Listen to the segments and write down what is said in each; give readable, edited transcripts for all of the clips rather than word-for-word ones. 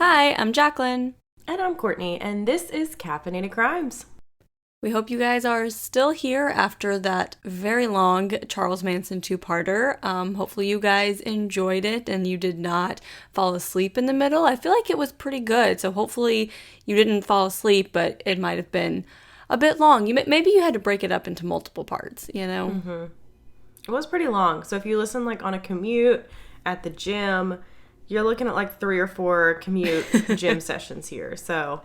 Hi, I'm Jacqueline. And I'm Courtney, and this is Caffeinated Crimes. We hope you guys are still here after that very long Charles Manson two-parter. Hopefully you guys enjoyed it and you did not fall asleep in the middle. I feel like it was pretty good, so hopefully you didn't fall asleep, but it might have been a bit long. Maybe you had to break it up into multiple parts, you know? Mm-hmm. It was pretty long, so if you listen like on a commute at the gym, you're looking at like 3 or 4 commute gym sessions here. So,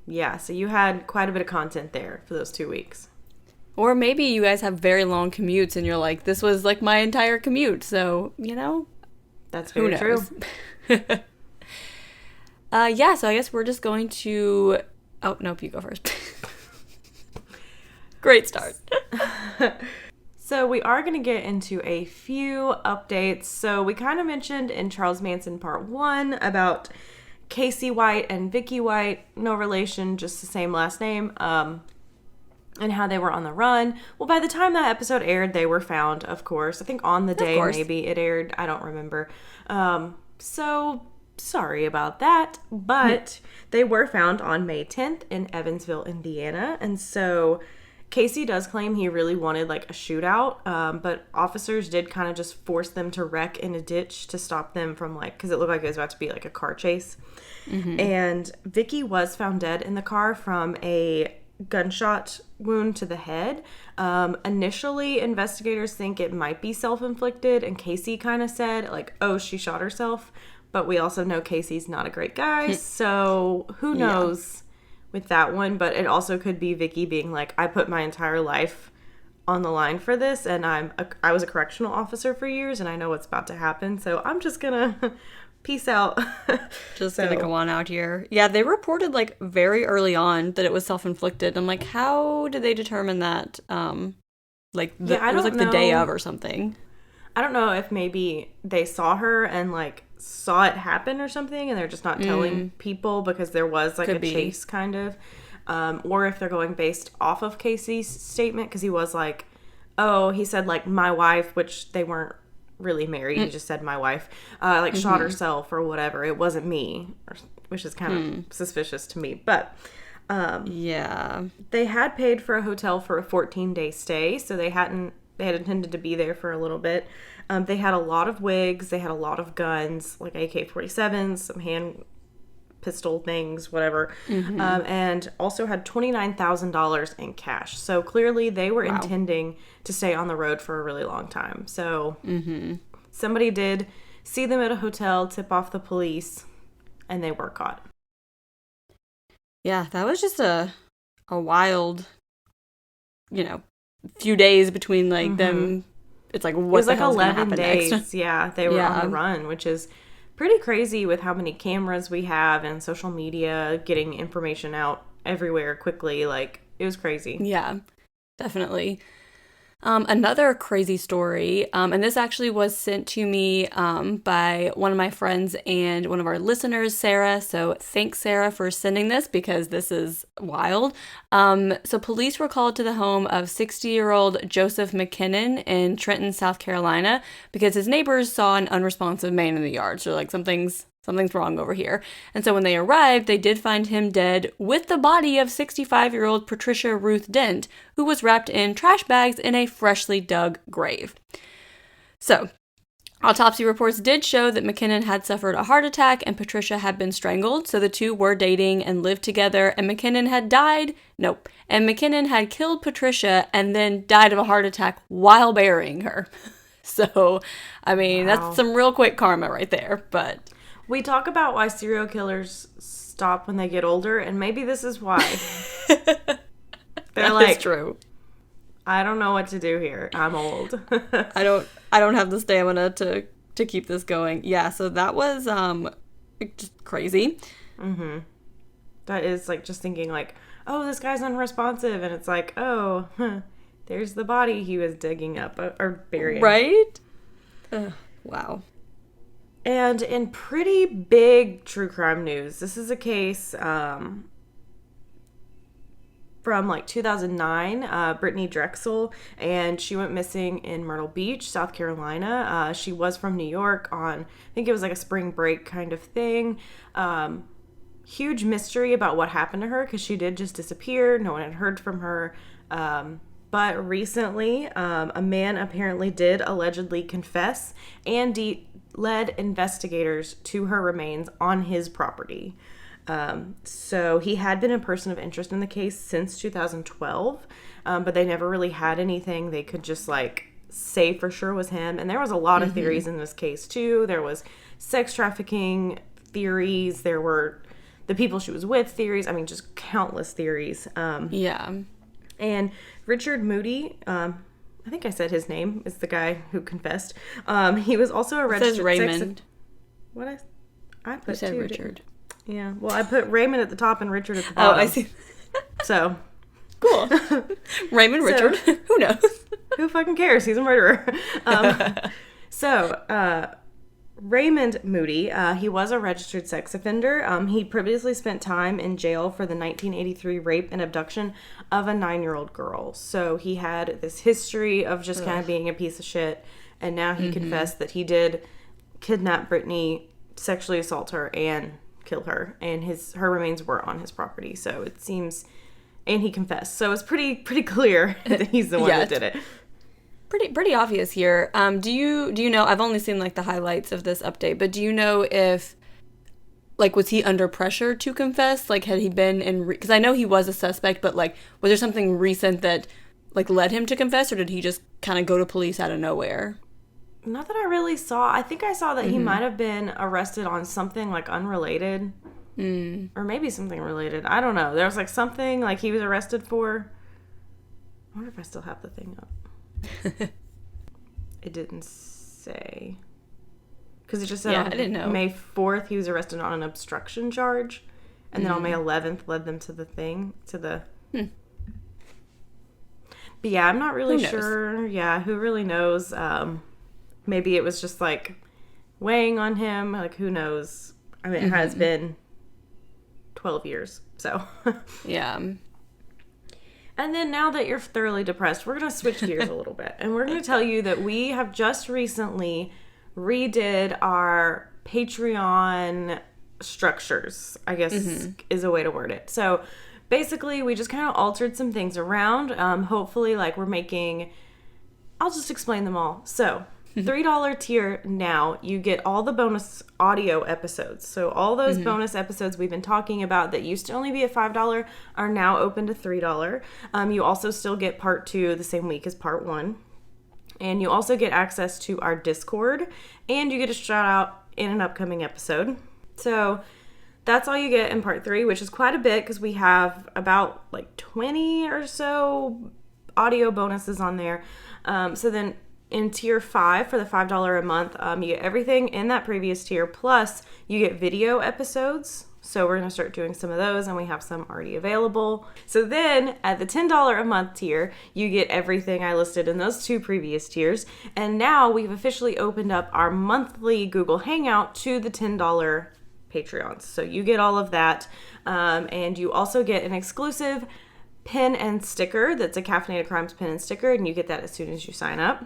yeah, so you had quite a bit of content there for those 2 weeks. Or maybe you guys have very long commutes and you're like, this was like my entire commute, so, That's who very true. knows? Yeah, so I guess we're just going to. Oh, nope, you go first. Great start. So we are going to get into a few updates. So we kind of mentioned in Charles Manson Part 1 about Casey White and Vicky White, no relation, just the same last name, and how they were on the run. Well, by the time that episode aired, they were found, of course. I think on the day maybe it aired. I don't remember. So sorry about that. But they were found on May 10th in Evansville, Indiana. And so Casey does claim he really wanted like a shootout, but officers did kind of just force them to wreck in a ditch to stop them from because it looked like it was about to be like a car chase. Mm-hmm. And Vicky was found dead in the car from a gunshot wound to the head. Initially, investigators think it might be self-inflicted, and Casey kind of said oh, she shot herself. But we also know Casey's not a great guy, so who knows with that one. But it also could be Vicky being like, I put my entire life on the line for this, and I was a correctional officer for years, and I know what's about to happen, so I'm just gonna peace out. Gonna go on out here. Yeah, they reported very early on that it was self-inflicted. I'm like, how did they determine that? It was the day of or something. I don't know if maybe they saw her and saw it happen or something, and they're just not telling people because there was a chase kind of, or if they're going based off of Casey's statement, because he was he said my wife, which they weren't really married. He just said my wife shot herself or whatever. It wasn't me, which is kind of suspicious to me. But yeah, they had paid for a hotel for a 14-day stay, so they had intended to be there for a little bit. They had a lot of wigs. They had a lot of guns, like AK-47s, some hand pistol things, whatever. Mm-hmm. And also had $29,000 in cash. So clearly they were intending to stay on the road for a really long time. So somebody did see them at a hotel, tip off the police, and they were caught. Yeah, that was just a wild, few days between them. It's what it was the hell's 11 days next? Yeah, they were on the run, which is pretty crazy with how many cameras we have and social media getting information out everywhere quickly. It was crazy. Yeah, definitely. Another crazy story, and this actually was sent to me by one of my friends and one of our listeners, Sarah. So thanks, Sarah, for sending this because this is wild. So police were called to the home of 60-year-old Joseph McKinnon in Trenton, South Carolina, because his neighbors saw an unresponsive man in the yard. So something's wrong over here. And so when they arrived, they did find him dead with the body of 65-year-old Patricia Ruth Dent, who was wrapped in trash bags in a freshly dug grave. So, autopsy reports did show that McKinnon had suffered a heart attack and Patricia had been strangled, so the two were dating and lived together, and McKinnon had killed Patricia and then died of a heart attack while burying her. So, That's some real quick karma right there, but... We talk about why serial killers stop when they get older, and maybe this is why. They're That's true. I don't know what to do here. I'm old. I don't have the stamina to keep this going. Yeah, so that was just crazy. Mm-hmm. That is just thinking oh, this guy's unresponsive, and it's there's the body he was digging up or burying. Right? Wow. And in pretty big true crime news, this is a case from like 2009, Brittany Drexel, and she went missing in Myrtle Beach, South Carolina. She was from New York on, I think it was like a spring break kind of thing. Huge mystery about what happened to her because she did just disappear. No one had heard from her. But recently, a man apparently did allegedly confess and led investigators to her remains on his property. So he had been a person of interest in the case since 2012, but they never really had anything they could just like say for sure was him. And there was a lot of theories in this case too. There was sex trafficking theories. There were the people she was with theories. I mean, just countless theories. Yeah. And Richard Moody, I think I said his name, is the guy who confessed. He was also a registered says Raymond. What I put You said two, Richard. Yeah. Well, I put Raymond at the top and Richard at the bottom. Oh, I see. So. Cool. Raymond, Richard. Who knows? Who fucking cares? He's a murderer. Raymond Moody, he was a registered sex offender. He previously spent time in jail for the 1983 rape and abduction of a 9-year-old girl. So he had this history of just kind of being a piece of shit. And now he confessed that he did kidnap Brittany, sexually assault her, and kill her. And her remains were on his property. So it seems, and he confessed. So it's pretty clear that he's the one that did it. Pretty obvious here. Do you know, I've only seen like the highlights of this update, but do you know if, like, was he under pressure to confess? Like, had he been in, because I know he was a suspect, but like, was there something recent that like led him to confess, or did he just kind of go to police out of nowhere? Not that I really saw. I think I saw that he might have been arrested on something like unrelated. Or maybe something related. I don't know. There was like something like he was arrested for. I wonder if I still have the thing up. It didn't say. Because it just said I didn't know. May 4th he was arrested on an obstruction charge. And then on May 11th led them to the thing. But yeah, I'm not really sure. Yeah, who really knows? Maybe it was just like weighing on him. Like, who knows? I mean, it has been 12 years. So. Yeah. And then now that you're thoroughly depressed, we're going to switch gears a little bit. And we're going to tell you that we have just recently redid our Patreon structures, I guess is a way to word it. So basically, we just kind of altered some things around. Hopefully, like, we're making... I'll just explain them all. So... $3 tier now, you get all the bonus audio episodes. So all those bonus episodes we've been talking about that used to only be at $5 are now open to $3. You also still get part 2 the same week as part 1. And you also get access to our Discord. And you get a shout out in an upcoming episode. So that's all you get in part 3, which is quite a bit because we have about like 20 or so audio bonuses on there. So then in tier 5 for the $5 a month, you get everything in that previous tier, plus you get video episodes. So we're going to start doing some of those, and we have some already available. So then at the $10 a month tier, you get everything I listed in those 2 previous tiers. And now we've officially opened up our monthly Google Hangout to the $10 Patreons. So you get all of that. And you also get an exclusive pin and sticker that's a Caffeinated Crimes pin and sticker, and you get that as soon as you sign up.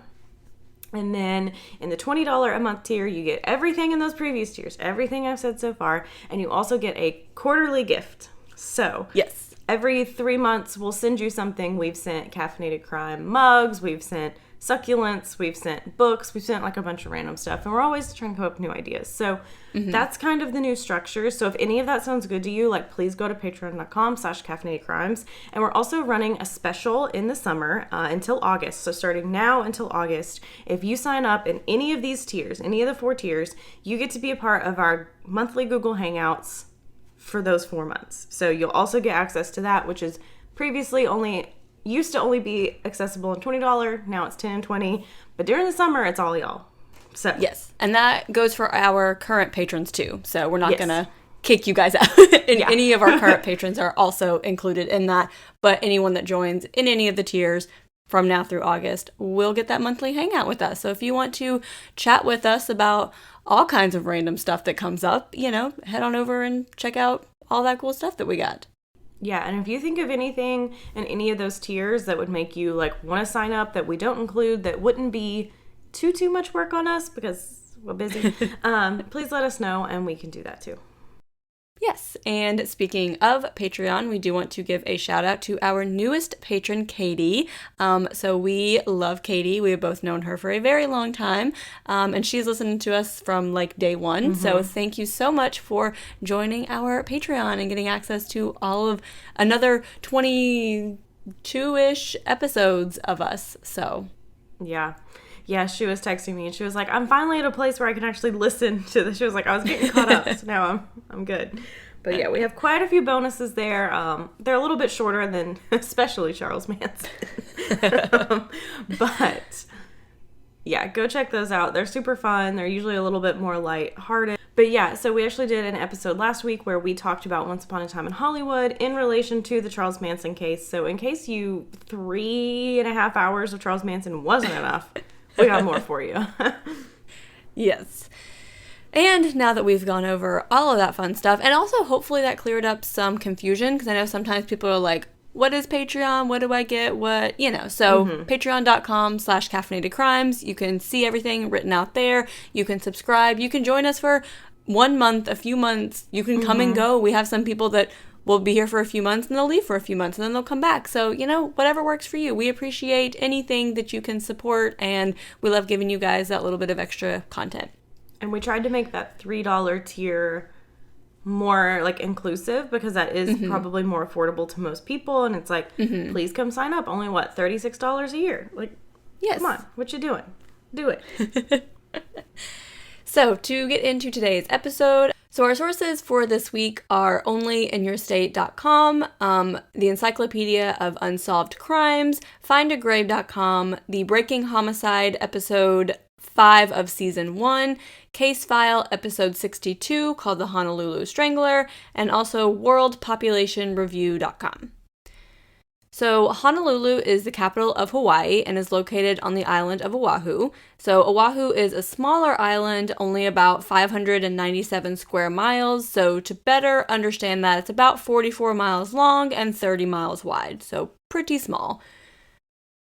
And then in the $20 a month tier, you get everything in those previous tiers, everything I've said so far, and you also get a quarterly gift. So yes, every 3 months, we'll send you something. We've sent Caffeinated Crime mugs, we've sent succulents, we've sent books, we've sent like a bunch of random stuff, and we're always trying to come up with new ideas. So that's kind of the new structure. So if any of that sounds good to you, like, please go to patreon.com/caffeinatedcrimes. And we're also running a special in the summer until August. So starting now until August, if you sign up in any of these tiers, any of the 4 tiers, you get to be a part of our monthly Google Hangouts for those 4 months. So you'll also get access to that, which is previously used to only be accessible in $20. Now it's $10 and $20. But during the summer, it's all y'all. So yes, and that goes for our current patrons too. So we're not gonna kick you guys out. Any of our current patrons are also included in that. But anyone that joins in any of the tiers from now through August will get that monthly hangout with us. So if you want to chat with us about all kinds of random stuff that comes up, head on over and check out all that cool stuff that we got. Yeah, and if you think of anything in any of those tiers that would make you like want to sign up that we don't include, that wouldn't be too much work on us because we're busy, please let us know and we can do that too. Yes, and speaking of Patreon, we do want to give a shout out to our newest patron, Katie. So we love Katie. We have both known her for a very long time, and she's listened to us from like day one. So thank you so much for joining our Patreon and getting access to all of another 22-ish episodes of us. So Yeah, she was texting me and she was like, I'm finally at a place where I can actually listen to this. She was like, I was getting caught up, so now I'm good. But yeah, we have quite a few bonuses there. They're a little bit shorter than especially Charles Manson. But yeah, go check those out. They're super fun. They're usually a little bit more lighthearted. But yeah, so we actually did an episode last week where we talked about Once Upon a Time in Hollywood in relation to the Charles Manson case. So in case 3.5 hours of Charles Manson wasn't enough, we got more for you. yes. And now that we've gone over all of that fun stuff, and also hopefully that cleared up some confusion, because I know sometimes people are like, what is Patreon? What do I get? What, so patreon.com/caffeinatedcrimes. You can see everything written out there. You can subscribe. You can join us for 1 month, a few months. You can come and go. We have some people that will be here for a few months and they'll leave for a few months and then they'll come back. So, whatever works for you. We appreciate anything that you can support, and we love giving you guys that little bit of extra content. And we tried to make that $3 tier more like inclusive, because that is probably more affordable to most people. And it's like, please come sign up. Only what, $36 a year? Like, yes. Come on, what you doing? Do it. So to get into today's episode, so our sources for this week are onlyinyourstate.com, the Encyclopedia of Unsolved Crimes, findagrave.com, the Breaking Homicide episode 5 of season 1, Case File episode 62 called the Honolulu Strangler, and also worldpopulationreview.com. So Honolulu is the capital of Hawaii and is located on the island of Oahu. So Oahu is a smaller island, only about 597 square miles. So to better understand that, it's about 44 miles long and 30 miles wide. So pretty small.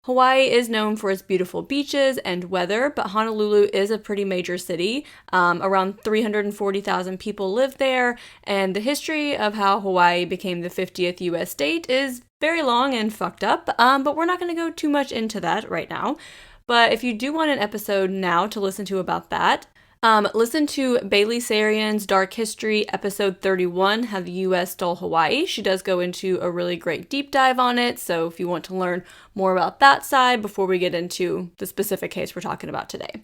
Hawaii is known for its beautiful beaches and weather, but Honolulu is a pretty major city. Around 340,000 people live there, and the history of how Hawaii became the 50th U.S. state is very long and fucked up, but we're not going to go too much into that right now. But if you do want an episode now to listen to about that, listen to Bailey Sarian's Dark History, episode 31, How the U.S. Stole Hawaii. She does go into a really great deep dive on it, so if you want to learn more about that side before we get into the specific case we're talking about today.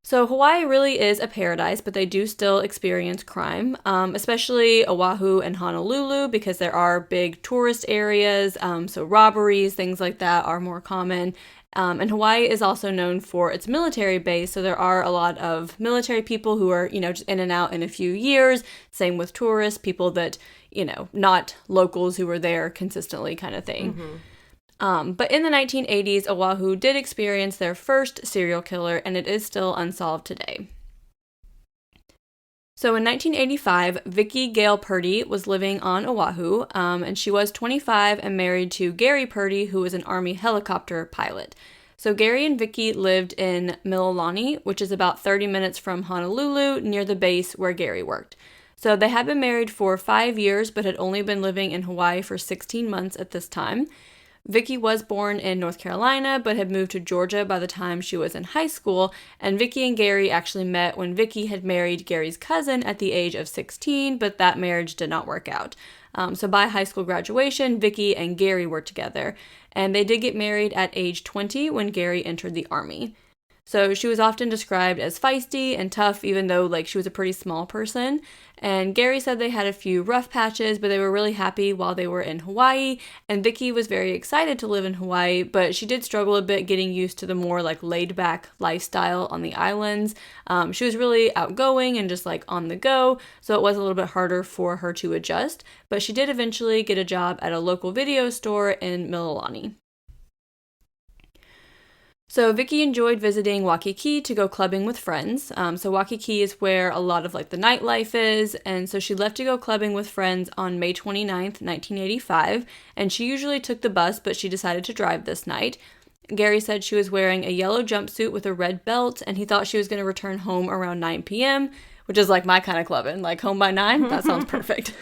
So Hawaii really is a paradise, but they do still experience crime, especially Oahu and Honolulu, because there are big tourist areas, so robberies, things like that are more common. And Hawaii is also known for its military base, so there are a lot of military people who are, just in and out in a few years. Same with tourists, people that, not locals who were there consistently kind of thing. But in the 1980s, Oahu did experience their first serial killer, and it is still unsolved today. So in 1985, Vicki Gale Purdy was living on Oahu, and she was 25 and married to Gary Purdy, who was an Army helicopter pilot. So Gary and Vicki lived in Mililani, which is about 30 minutes from Honolulu, near the base where Gary worked. So they had been married for 5 years, but had only been living in Hawaii for 16 months at this time. Vicki was born in North Carolina, but had moved to Georgia by the time she was in high school, and Vicki and Gary actually met when Vicki had married Gary's cousin at the age of 16, but that marriage did not work out. So by high school graduation, Vicki and Gary were together, and they did get married at age 20 when Gary entered the Army. So she was often described as feisty and tough, even though she was a pretty small person. And Gary said they had a few rough patches, but they were really happy while they were in Hawaii. And Vicki was very excited to live in Hawaii, but she did struggle a bit getting used to the more laid-back lifestyle on the islands. She was really outgoing and just on the go, so it was a little bit harder for her to adjust. But she did eventually get a job at a local video store in Mililani. So Vicky enjoyed visiting Waikiki to go clubbing with friends. So Waikiki is where a lot of like the nightlife is, and so she left to go clubbing with friends on May 29th, 1985, and she usually took the bus, but she decided to drive this night. Gary said she was wearing a yellow jumpsuit with a red belt, and he thought she was going to return home around 9 p.m., which is like my kind of clubbing, like home by 9. That sounds perfect.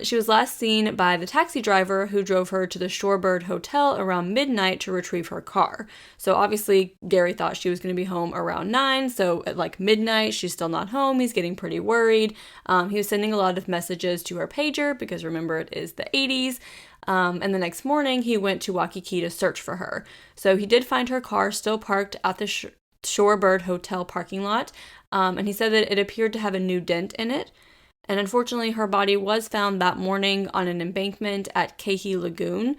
She was last seen by the taxi driver who drove her to the Shorebird Hotel around midnight to retrieve her car. So obviously, Gary thought she was going to be home around 9, so at like midnight, she's still not home. He's getting pretty worried. He was sending a lot of messages to her pager because remember, it is the 80s. And the next morning, he went to Waikiki to search for her. So he did find her car still parked at the Shorebird Hotel parking lot, and he said that it appeared to have a new dent in it. And unfortunately, her body was found that morning on an embankment at Kehi Lagoon.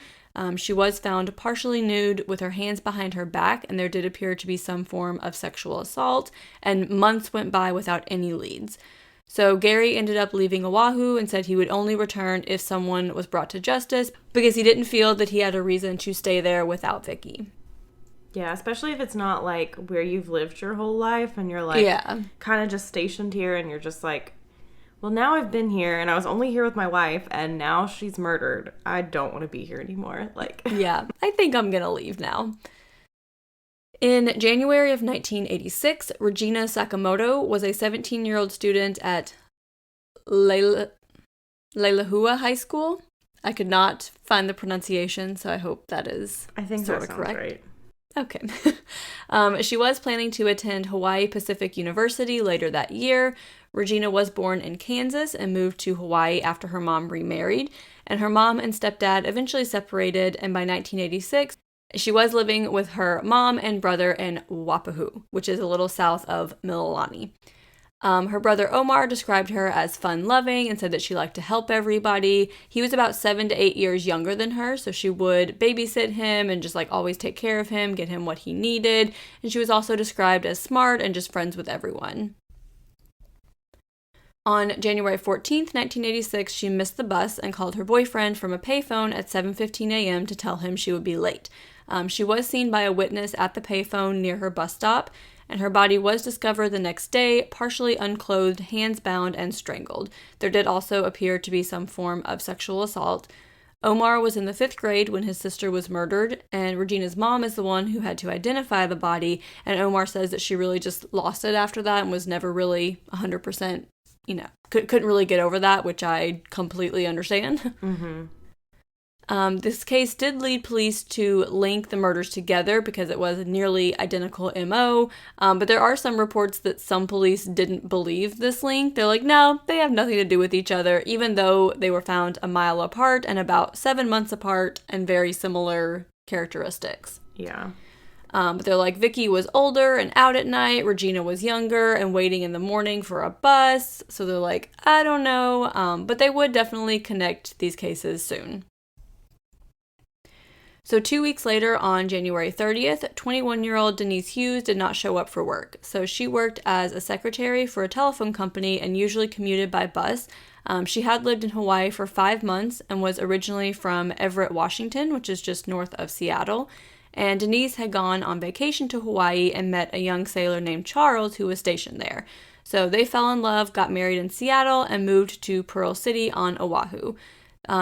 She was found partially nude with her hands behind her back, and there did appear to be some form of sexual assault, and months went by without any leads. So Gary ended up leaving Oahu and said he would only return if someone was brought to justice because he didn't feel that he had a reason to stay there without Vicky. Yeah, especially if it's not like where you've lived your whole life and you're like kind of just stationed here and you're just like, well, now I've been here and I was only here with my wife and now she's murdered. I don't want to be here anymore. Like, yeah, I think I'm going to leave now. In January of 1986, Regina Sakamoto was a 17-year-old student at Leilehua High School. I could not find the pronunciation, so I hope that is I think sort that of sounds correct. right. Okay. She was planning to attend Hawaii Pacific University later that year. Regina was born in Kansas and moved to Hawaii after her mom remarried, and her mom and stepdad eventually separated, and by 1986, she was living with her mom and brother in Wapahu, which is a little south of Mililani. Her brother Omar described her as fun-loving and said that she liked to help everybody. He was about 7 to 8 years younger than her, so she would babysit him and just like always take care of him, get him what he needed. And she was also described as smart and just friends with everyone. On January 14th, 1986, she missed the bus and called her boyfriend from a payphone at 7:15 a.m. to tell him she would be late. She was seen by a witness at the payphone near her bus stop, and her body was discovered the next day, partially unclothed, hands bound, and strangled. There did also appear to be some form of sexual assault. Omar was in the 5th grade when his sister was murdered, and Regina's mom is the one who had to identify the body, and Omar says that she really just lost it after that and was never really 100%, couldn't really get over that, which I completely understand. Mm-hmm. This case did lead police to link the murders together because it was a nearly identical MO, but there are some reports that some police didn't believe this link. They're like, no, they have nothing to do with each other, even though they were found a mile apart and about 7 months apart and very similar characteristics. Yeah. But they're like, Vicky was older and out at night, Regina was younger and waiting in the morning for a bus, so they're like, I don't know, but they would definitely connect these cases soon. So 2 weeks later, on January 30th, 21-year-old Denise Hughes did not show up for work. So she worked as a secretary for a telephone company and usually commuted by bus. She had lived in Hawaii for 5 months and was originally from Everett, Washington, which is just north of Seattle. And Denise had gone on vacation to Hawaii and met a young sailor named Charles who was stationed there. So they fell in love, got married in Seattle, and moved to Pearl City on Oahu.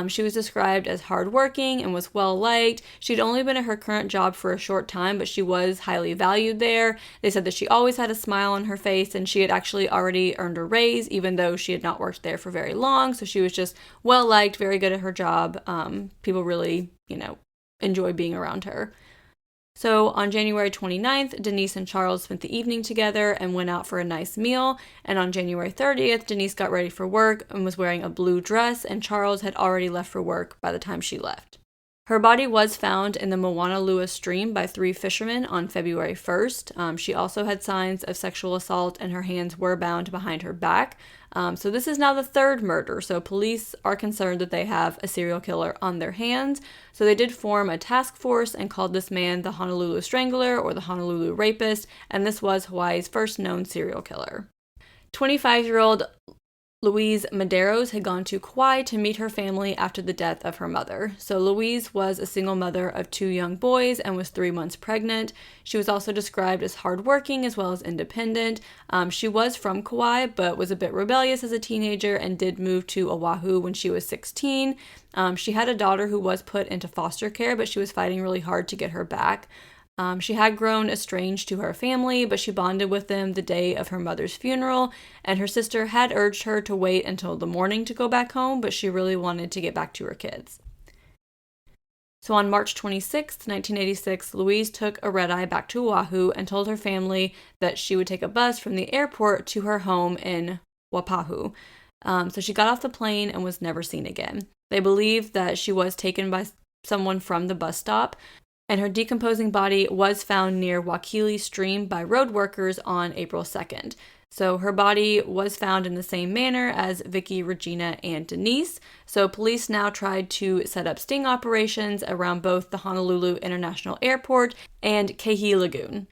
She was described as hardworking and was well-liked. She'd only been at her current job for a short time, but she was highly valued there. They said that she always had a smile on her face, and she had actually already earned a raise, even though she had not worked there for very long. So she was just well-liked, very good at her job. People really, enjoy being around her. So on January 29th, Denise and Charles spent the evening together and went out for a nice meal. And on January 30th, Denise got ready for work and was wearing a blue dress, and Charles had already left for work by the time she left. Her body was found in the Honolulu stream by 3 fishermen on February 1st. She also had signs of sexual assault, and her hands were bound behind her back. So this is now the 3rd murder, so police are concerned that they have a serial killer on their hands. So they did form a task force and called this man the Honolulu Strangler or the Honolulu Rapist, and this was Hawaii's first known serial killer. 25-year-old Louise Medeiros had gone to Kauai to meet her family after the death of her mother. So Louise was a single mother of 2 young boys and was 3 months pregnant. She was also described as hardworking as well as independent. She was from Kauai, but was a bit rebellious as a teenager and did move to Oahu when she was 16. She had a daughter who was put into foster care, but she was fighting really hard to get her back. She had grown estranged to her family, but she bonded with them the day of her mother's funeral, and her sister had urged her to wait until the morning to go back home, but she really wanted to get back to her kids. So on March 26, 1986, Louise took a red-eye back to Oahu and told her family that she would take a bus from the airport to her home in Waipahu. So she got off the plane and was never seen again. They believe that she was taken by someone from the bus stop, and her decomposing body was found near Wakili Stream by road workers on April 2nd. So her body was found in the same manner as Vicky, Regina, and Denise. So police now tried to set up sting operations around both the Honolulu International Airport and Kehi Lagoon.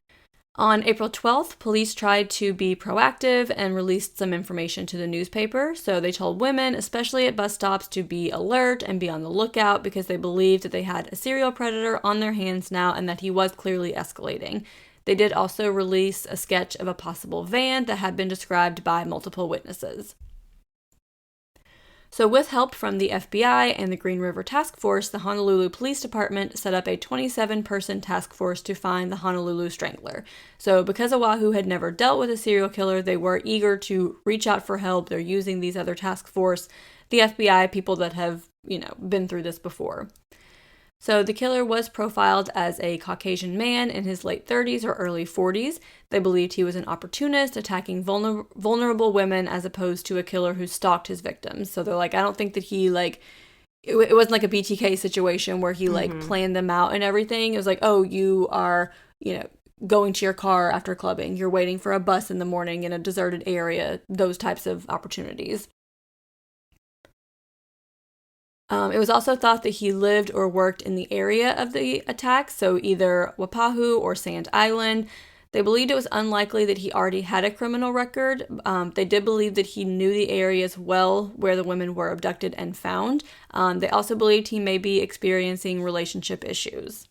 On April 12th, police tried to be proactive and released some information to the newspaper. So they told women, especially at bus stops, to be alert and be on the lookout because they believed that they had a serial predator on their hands now and that he was clearly escalating. They did also release a sketch of a possible van that had been described by multiple witnesses. So with help from the FBI and the Green River Task Force, the Honolulu Police Department set up a 27-person task force to find the Honolulu Strangler. So because Oahu had never dealt with a serial killer, they were eager to reach out for help. They're using these other task force, the FBI, people that have, been through this before. So the killer was profiled as a Caucasian man in his late 30s or early 40s. They believed he was an opportunist attacking vulnerable women as opposed to a killer who stalked his victims. So they're like, I don't think that he it wasn't like a BTK situation where he planned them out and everything. It was like, oh, you are, going to your car after clubbing. You're waiting for a bus in the morning in a deserted area, those types of opportunities. It was also thought that he lived or worked in the area of the attack, so either Waipahu or Sand Island. They believed it was unlikely that he already had a criminal record. They did believe that he knew the areas well where the women were abducted and found. They also believed he may be experiencing relationship issues.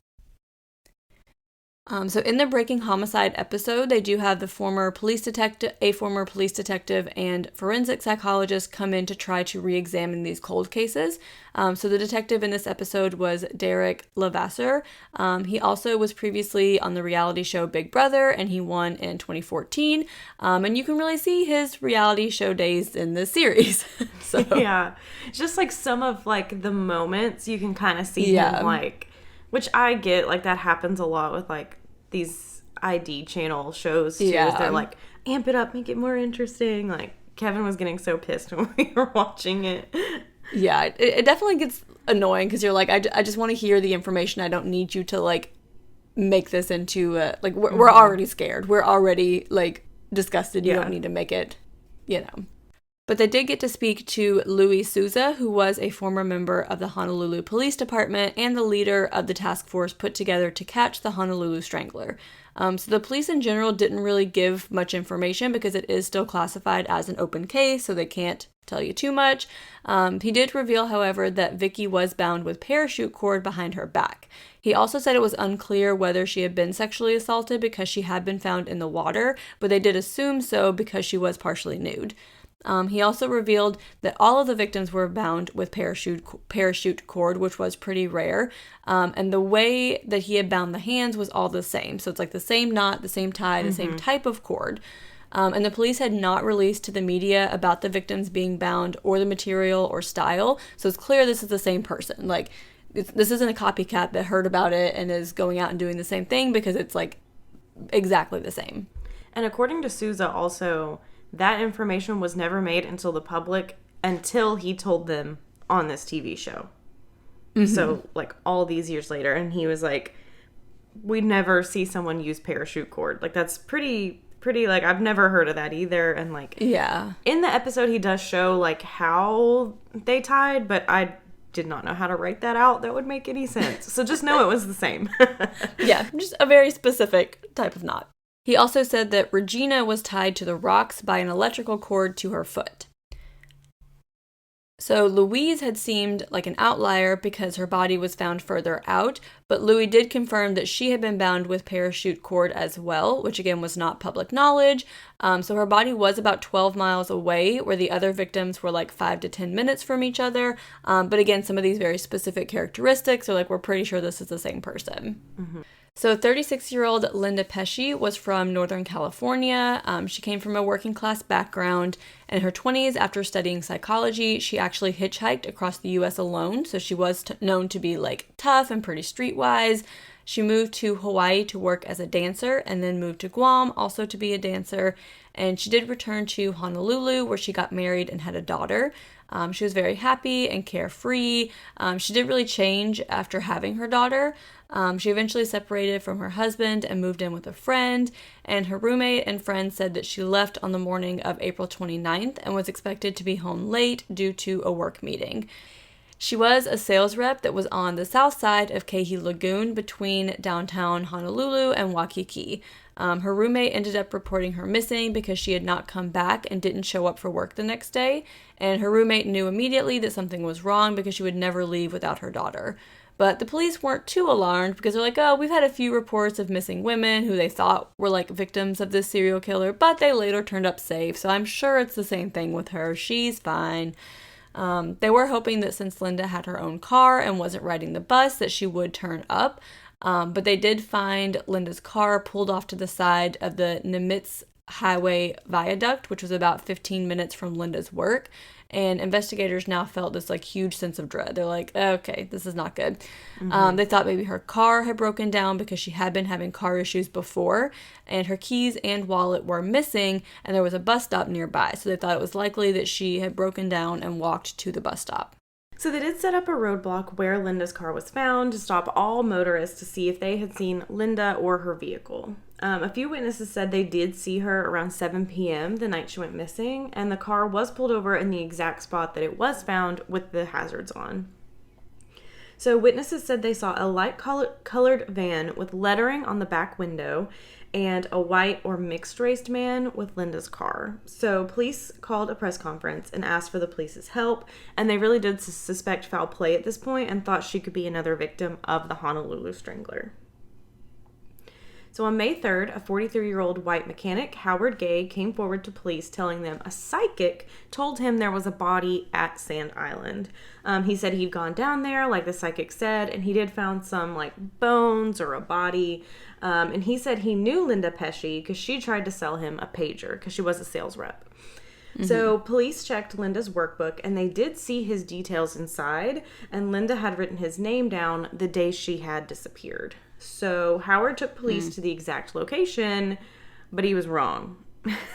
So in the Breaking Homicide episode, they do have a former police detective and forensic psychologist come in to try to re-examine these cold cases. So the detective in this episode was Derek Levasseur. He also was previously on the reality show Big Brother, and he won in 2014. And you can really see his reality show days in this series. So yeah, just some of the moments you can kind of see him which I get, that happens a lot with, these ID channel shows, too. Yeah. They're amp it up, make it more interesting. Kevin was getting so pissed when we were watching it. Yeah, it definitely gets annoying, because you're I just want to hear the information. I don't need you to, make this into, we're already scared. We're already, disgusted. You don't need to make it, But they did get to speak to Louis Souza, who was a former member of the Honolulu Police Department and the leader of the task force put together to catch the Honolulu Strangler. So the police in general didn't really give much information because it is still classified as an open case, so they can't tell you too much. He did reveal, however, that Vicky was bound with parachute cord behind her back. He also said it was unclear whether she had been sexually assaulted because she had been found in the water, but they did assume so because she was partially nude. He also revealed that all of the victims were bound with parachute cord, which was pretty rare. And the way that he had bound the hands was all the same. So it's the same knot, the same tie, the same type of cord. And the police had not released to the media about the victims being bound or the material or style. So it's clear this is the same person. This isn't a copycat that heard about it and is going out and doing the same thing, because it's exactly the same. And according to Souza also, that information was never made until he told them on this TV show. Mm-hmm. So, all these years later, and he was we'd never see someone use parachute cord. That's pretty, I've never heard of that either. And, yeah. In the episode, he does show, how they tied, but I did not know how to write that out. That would make any sense. So just know it was the same. Yeah, just a very specific type of knot. He also said that Regina was tied to the rocks by an electrical cord to her foot. So Louise had seemed like an outlier because her body was found further out, but Louis did confirm that she had been bound with parachute cord as well, which again was not public knowledge. So her body was about 12 miles away, where the other victims were like 5 to 10 minutes from each other. But again, some of these very specific characteristics are like, we're pretty sure this is the same person. Mm-hmm. So 36-year-old Linda Pesce was from Northern California. She came from a working class background. In her 20s, after studying psychology, she actually hitchhiked across the U.S. alone. So she was known to be like tough and pretty streetwise. She moved to Hawaii to work as a dancer and then moved to Guam also to be a dancer. And she did return to Honolulu where she got married and had a daughter. She was very happy and carefree. She did really change after having her daughter. She eventually separated from her husband and moved in with a friend, and her roommate and friend said that she left on the morning of April 29th and was expected to be home late due to a work meeting. She was a sales rep that was on the south side of Kehi Lagoon between downtown Honolulu and Waikiki. Her roommate ended up reporting her missing because she had not come back and didn't show up for work the next day, and her roommate knew immediately that something was wrong because she would never leave without her daughter. But the police weren't too alarmed because they're like, oh, we've had a few reports of missing women who they thought were like victims of this serial killer, but they later turned up safe, so I'm sure it's the same thing with her. She's fine. They were hoping that since Linda had her own car and wasn't riding the bus that she would turn up, but they did find Linda's car pulled off to the side of the Nimitz Highway Viaduct, which was about 15 minutes from Linda's work. And investigators now felt this like huge sense of dread. They're like, okay, this is not good. Mm-hmm. They thought maybe her car had broken down because she had been having car issues before, and her keys and wallet were missing, and there was a bus stop nearby. So they thought it was likely that she had broken down and walked to the bus stop. So they did set up a roadblock where Linda's car was found to stop all motorists to see if they had seen Linda or her vehicle. A few witnesses said they did see her around 7 p.m. the night she went missing, and the car was pulled over in the exact spot that it was found with the hazards on. So witnesses said they saw a light-colored van with lettering on the back window and a white or mixed-raced man with Linda's car. So police called a press conference and asked for the police's help, and they really did suspect foul play at this point and thought she could be another victim of the Honolulu Strangler. So on May 3rd, a 43-year-old white mechanic, Howard Gay, came forward to police telling them a psychic told him there was a body at Sand Island. He said he'd gone down there, like the psychic said, and he did found some like bones or a body. And he said he knew Linda Pesce because she tried to sell him a pager because she was a sales rep. Mm-hmm. So police checked Linda's workbook and they did see his details inside, and Linda had written his name down the day she had disappeared. So Howard took police to the exact location, but he was wrong.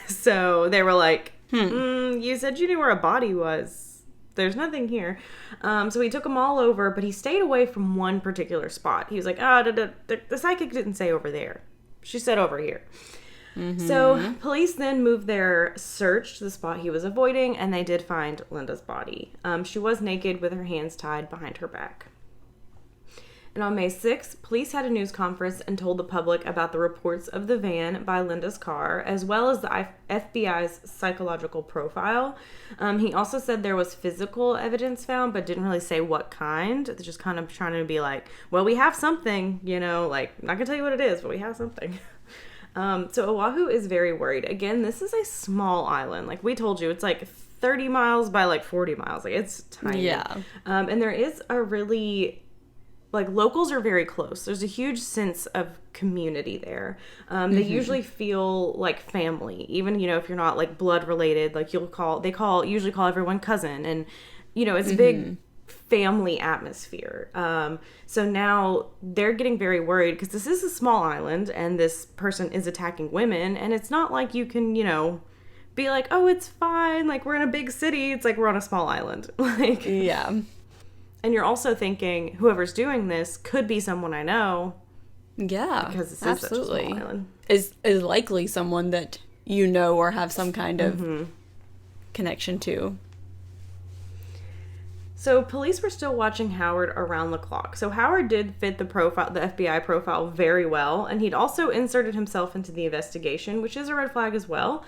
So they were like, you said you knew where a body was. There's nothing here. So he took them all over, but he stayed away from one particular spot. He was like, the psychic didn't say over there. She said over here. Mm-hmm. So police then moved their search to the spot he was avoiding, and they did find Linda's body. She was naked with her hands tied behind her back. And on May 6th, police had a news conference and told the public about the reports of the van by Linda's car, as well as the FBI's psychological profile. He also said there was physical evidence found, but didn't really say what kind. They're just kind of trying to be like, well, we have something, like, I'm not going to tell you what it is, but we have something. So Oahu is very worried. Again, this is a small island. Like we told you, it's like 30 miles by like 40 miles. Like it's tiny. Yeah. And there is a really... Like, locals are very close. There's a huge sense of community there. They usually feel like family. Even, if you're not, like, blood related, like, usually call everyone cousin. And, it's a big family atmosphere. So now they're getting very worried because this is a small island and this person is attacking women. And it's not like you can, be like, oh, it's fine. Like, we're in a big city. It's like we're on a small island. Like, yeah. And you're also thinking, whoever's doing this could be someone I know. Yeah, because this absolutely. Is such a small island. Is likely someone that you know or have some kind of connection to. So police were still watching Howard around the clock. So Howard did fit the FBI profile very well, and he'd also inserted himself into the investigation, which is a red flag as well.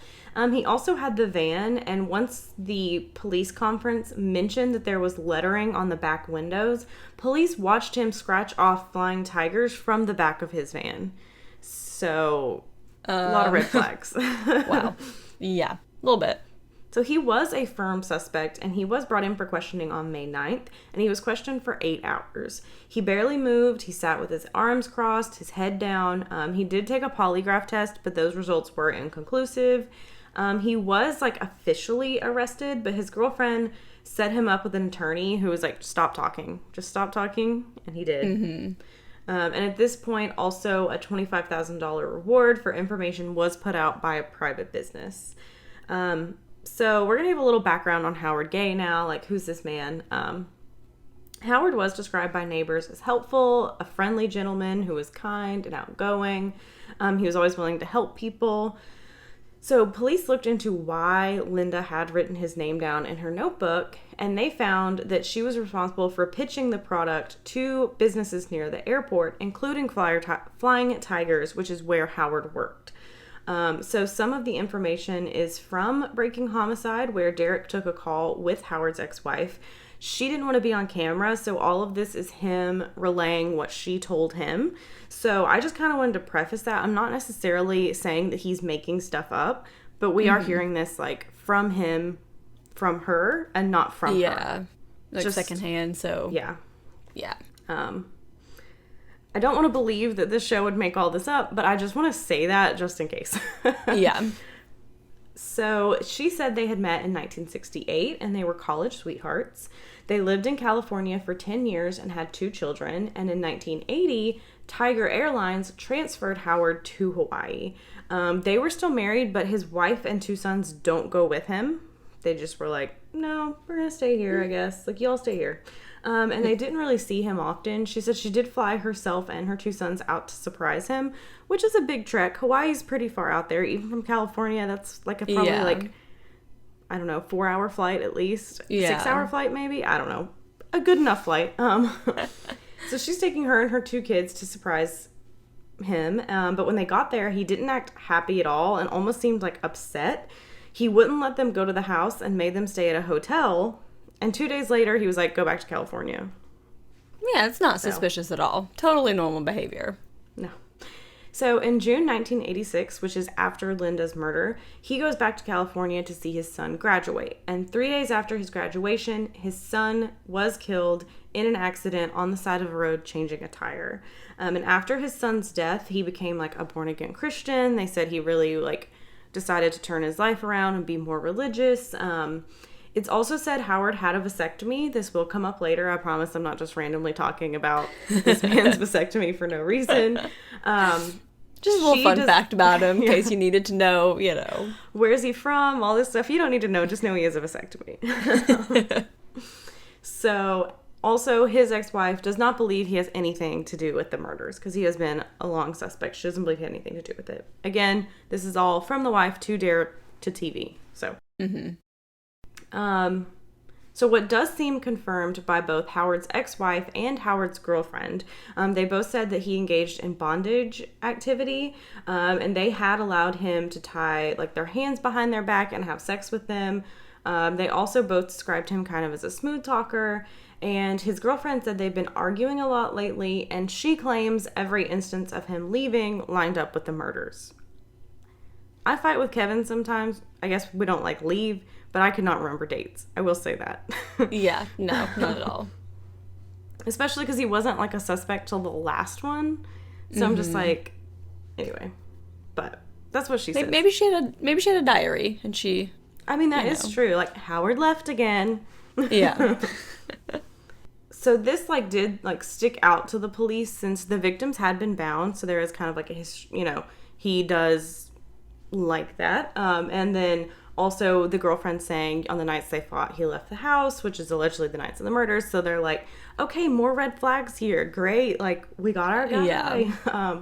He also had the van, and once the police conference mentioned that there was lettering on the back windows, police watched him scratch off flying tigers from the back of his van. So, a lot of red flags. Wow. Yeah, a little bit. So he was a firm suspect, and he was brought in for questioning on May 9th, and he was questioned for 8 hours. He barely moved. He sat with his arms crossed, his head down. He did take a polygraph test, but those results were inconclusive. He was, officially arrested, but his girlfriend set him up with an attorney who was like, stop talking. Just stop talking, and he did. Mm-hmm. And at this point, also a $25,000 reward for information was put out by a private business. So we're going to give a little background on Howard Gay now, who's this man? Howard was described by neighbors as helpful, a friendly gentleman who was kind and outgoing. He was always willing to help people. So police looked into why Linda had written his name down in her notebook, and they found that she was responsible for pitching the product to businesses near the airport, including Flying Tigers, which is where Howard worked. So some of the information is from Breaking Homicide, where Derek took a call with Howard's ex-wife. She didn't want to be on camera, so all of this is him relaying what she told him. So I just kind of wanted to preface that. I'm not necessarily saying that he's making stuff up, but we are hearing this from him, from her, and not from her. Yeah, just secondhand. So yeah. I don't want to believe that this show would make all this up, but I just want to say that just in case. Yeah. So she said they had met in 1968 and they were college sweethearts. They lived in California for 10 years and had 2 children. And in 1980, Tiger Airlines transferred Howard to Hawaii. They were still married, but his wife and 2 sons don't go with him. They just were like, no, we're going to stay here, I guess. Y'all stay here. And they didn't really see him often. She said she did fly herself and her 2 sons out to surprise him, which is a big trek. Hawaii's pretty far out there. Even from California, that's probably 4-hour flight at least. Yeah. 6-hour flight maybe? I don't know. A good enough flight. So she's taking her and her 2 kids to surprise him. But when they got there, he didn't act happy at all and almost seemed upset. He wouldn't let them go to the house and made them stay at a hotel. And 2 days later, he was like, go back to California. Yeah, it's not suspicious at all. Totally normal behavior. No. So in June 1986, which is after Linda's murder, he goes back to California to see his son graduate. And 3 days after his graduation, his son was killed in an accident on the side of a road changing a tire. And after his son's death, he became a born-again Christian. They said he really decided to turn his life around and be more religious. It's also said Howard had a vasectomy. This will come up later. I promise I'm not just randomly talking about this man's vasectomy for no reason. Just a little fun fact about him in case you needed to know, Where's he from? All this stuff. You don't need to know. Just know he has a vasectomy. So, also, his ex-wife does not believe he has anything to do with the murders because he has been a long suspect. She doesn't believe he had anything to do with it. Again, this is all from the wife to Derek to TV. So. Mm-hmm. So what does seem confirmed by both Howard's ex-wife and Howard's girlfriend, they both said that he engaged in bondage activity, and they had allowed him to tie their hands behind their back and have sex with them. They also both described him kind of as a smooth talker, and his girlfriend said they've been arguing a lot lately, and she claims every instance of him leaving lined up with the murders. I fight with Kevin sometimes. I guess we don't leave, but I could not remember dates. I will say that. Yeah, no, not at all. Especially because he wasn't a suspect till the last one. So I'm just anyway. But that's what she said. Maybe she had a diary and she. I mean, that is true. Howard left again. Yeah. So this did stick out to the police since the victims had been bound. So there is kind of he does like that. And then also the girlfriend saying on the nights they fought, he left the house, which is allegedly the nights of the murders. So they're like, okay, more red flags here. Great. We got our guy. Yeah.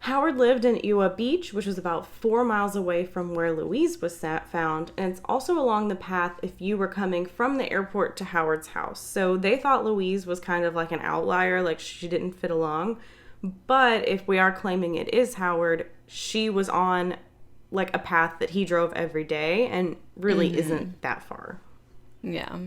Howard lived in Ewa Beach, which was about 4 miles away from where Louise was found, and it's also along the path if you were coming from the airport to Howard's house. So they thought Louise was kind of like an outlier, like she didn't fit along. But if we are claiming it is Howard, she was on like a path that he drove every day and really isn't that far. Yeah.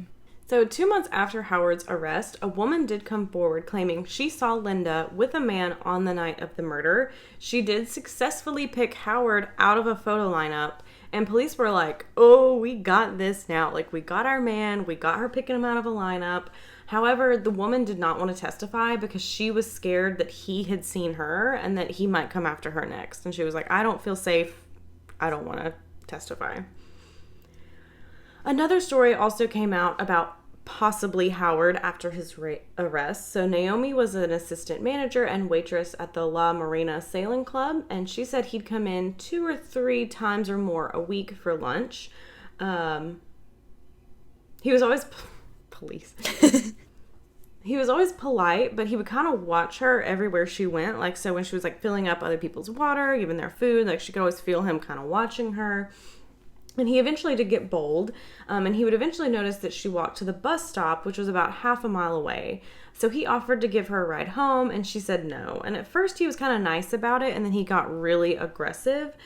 So 2 months after Howard's arrest, a woman did come forward claiming she saw Linda with a man on the night of the murder. She did successfully pick Howard out of a photo lineup, and police were like, oh, we got this now. Like, we got our man. We got her picking him out of a lineup. However, the woman did not want to testify because she was scared that he had seen her and that he might come after her next. And she was like, I don't feel safe. I don't want to testify. Another story also came out about possibly Howard after his arrest. So Naomi was an assistant manager and waitress at the La Marina Sailing Club, and she said he'd come in 2 or 3 times or more a week for lunch. He was always police. He was always polite, but he would kind of watch her everywhere she went. Like, so when she was like filling up other people's water, giving their food, like she could always feel him kind of watching her. And he eventually did get bold, and he would eventually notice that she walked to the bus stop, which was about half a mile away. So he offered to give her a ride home, and she said no. And at first he was kind of nice about it, and then he got really aggressive.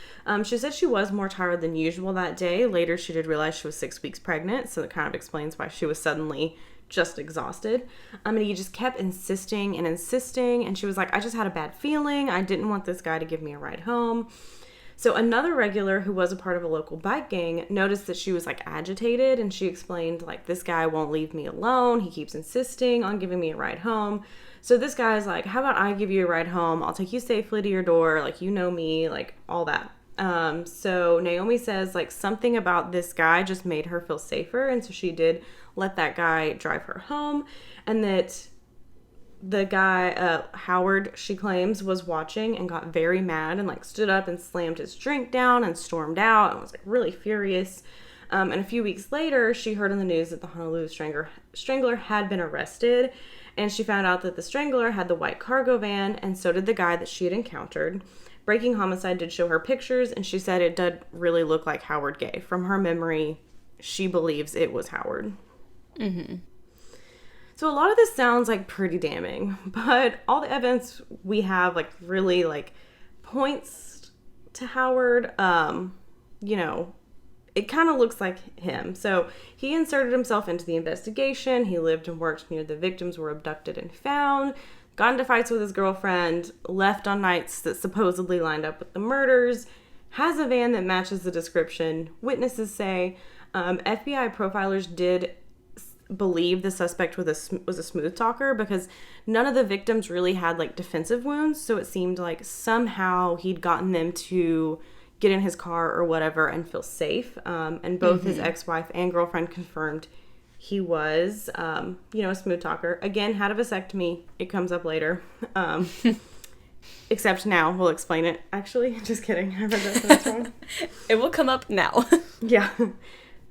She said she was more tired than usual that day. Later she did realize she was 6 weeks pregnant, so that kind of explains why she was suddenly just exhausted. And he just kept insisting, and she was like, I just had a bad feeling. I didn't want this guy to give me a ride home. So another regular who was a part of a local bike gang noticed that she was like agitated, and she explained like, this guy won't leave me alone. He keeps insisting on giving me a ride home. So this guy's like, how about I give you a ride home? I'll take you safely to your door. Like, you know me, like all that. So Naomi says like something about this guy just made her feel safer. And so she did let that guy drive her home, and that the guy, Howard, she claims, was watching and got very mad and like stood up and slammed his drink down and stormed out and was like really furious. And a few weeks later, she heard on the news that the Honolulu Strangler had been arrested, and she found out that the Strangler had the white cargo van, and so did the guy that she had encountered. Breaking Homicide did show her pictures, and she said it did really look like Howard Gay. From her memory, she believes it was Howard. Mm-hmm. So a lot of this sounds like pretty damning, but all the evidence we have like really like points to Howard. You know, it kind of looks like him. So he inserted himself into the investigation. He lived and worked near the victims were abducted and found, got into fights with his girlfriend, left on nights that supposedly lined up with the murders, has a van that matches the description. Witnesses say FBI profilers did believe the suspect was a smooth talker because none of the victims really had like defensive wounds, so it seemed like somehow he'd gotten them to get in his car or whatever and feel safe. And both his ex-wife and girlfriend confirmed he was a smooth talker. Again, had a vasectomy. It comes up later. Except now we'll explain it. Actually, just kidding. I read that sentence wrong. It will come up now. Yeah.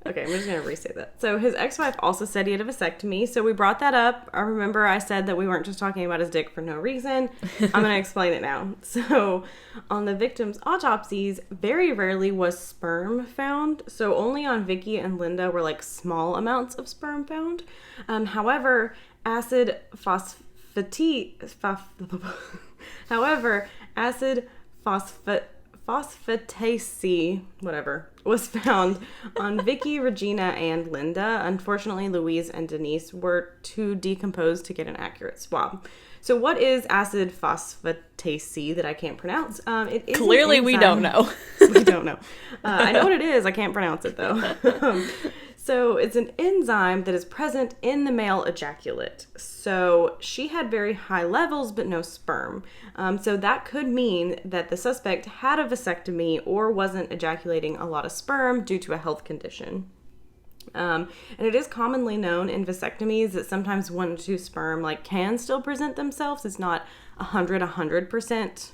Okay, I'm just going to restate that. So his ex-wife also said he had a vasectomy. So we brought that up. I remember I said that we weren't just talking about his dick for no reason. I'm going to explain it now. So on the victims' autopsies, very rarely was sperm found. So only on Vicky and Linda were like small amounts of sperm found. However, acid phosphatase, whatever, was found on Vicky, Regina, and Linda. Unfortunately, Louise and Denise were too decomposed to get an accurate swab. So what is acid phosphatase that I can't pronounce? It is clearly we don't know. We don't know. I know what it is. I can't pronounce it though. So it's an enzyme that is present in the male ejaculate. So she had very high levels, but no sperm. So that could mean that the suspect had a vasectomy or wasn't ejaculating a lot of sperm due to a health condition. And it is commonly known in vasectomies that sometimes 1 or 2 sperm like can still present themselves. It's not 100%.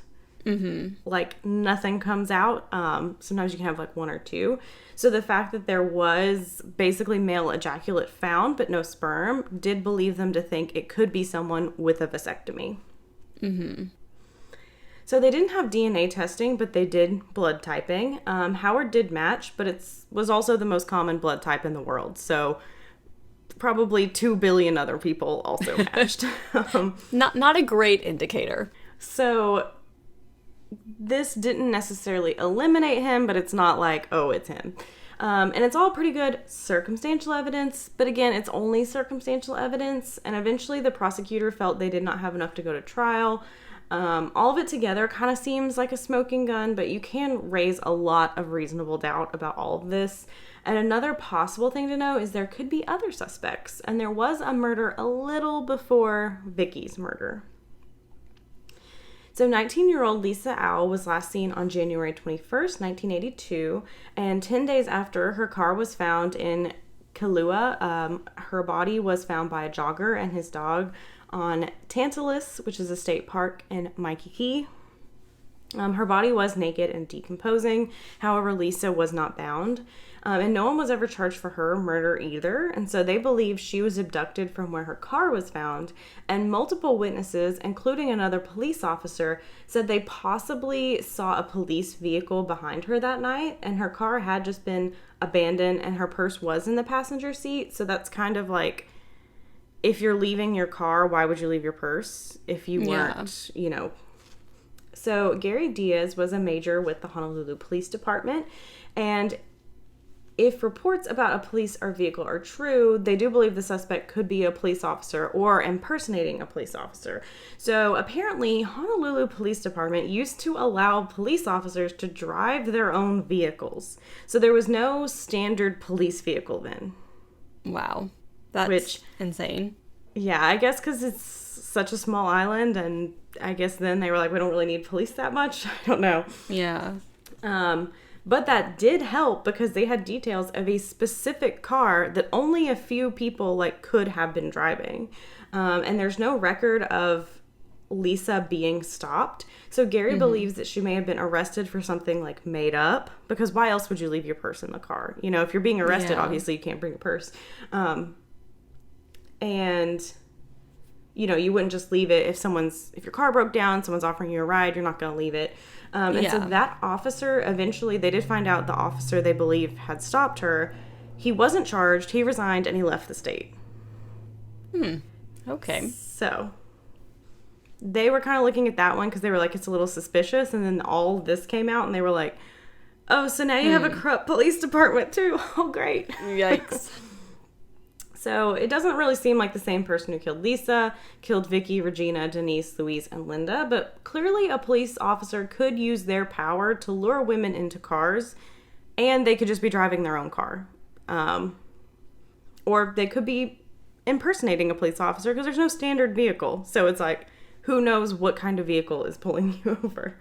Like nothing comes out. Sometimes you can have like 1 or 2. So the fact that there was basically male ejaculate found but no sperm did believe them to think it could be someone with a vasectomy. So they didn't have DNA testing, but they did blood typing. Howard did match, but it was also the most common blood type in the world. So probably 2 billion other people also matched. Not a great indicator. So this didn't necessarily eliminate him, but it's not like, oh, it's him. And it's all pretty good circumstantial evidence, but again, it's only circumstantial evidence, and eventually the prosecutor felt they did not have enough to go to trial. All of it together kind of seems like a smoking gun, but you can raise a lot of reasonable doubt about all of this. And another possible thing to know is there could be other suspects, and there was a murder a little before Vicky's murder. So 19-year-old Lisa Au was last seen on January 21st, 1982, and 10 days after her car was found in Kailua, her body was found by a jogger and his dog on Tantalus, which is a state park in Waikiki. Her body was naked and decomposing. However, Lisa was not bound. And no one was ever charged for her murder either. And so they believe she was abducted from where her car was found. And multiple witnesses, including another police officer, said they possibly saw a police vehicle behind her that night. And her car had just been abandoned and her purse was in the passenger seat. So that's kind of like, if you're leaving your car, why would you leave your purse if you weren't, So Gary Diaz was a major with the Honolulu Police Department. And if reports about a police or vehicle are true, they do believe the suspect could be a police officer or impersonating a police officer. So apparently, Honolulu Police Department used to allow police officers to drive their own vehicles. So there was no standard police vehicle then. Wow. That's insane. Yeah, I guess because it's such a small island, and I guess then they were like, we don't really need police that much. I don't know. Yeah. But that did help because they had details of a specific car that only a few people could have been driving. And there's no record of Lisa being stopped. So Gary believes that she may have been arrested for something made up, because why else would you leave your purse in the car? If you're being arrested, obviously you can't bring a purse. And you wouldn't just leave it if your car broke down, someone's offering you a ride, you're not going to leave it. So that officer, eventually they did find out the officer they believe had stopped her. He wasn't charged, he resigned, and he left the state. Okay. So they were kind of looking at that one because they were like, it's a little suspicious. And then all this came out and they were like, oh, so now you have a corrupt police department too. Oh, great. Yikes. So it doesn't really seem like the same person who killed Lisa, killed Vicky, Regina, Denise, Louise, and Linda, but clearly a police officer could use their power to lure women into cars, and they could just be driving their own car. Or they could be impersonating a police officer because there's no standard vehicle. So it's like, who knows what kind of vehicle is pulling you over?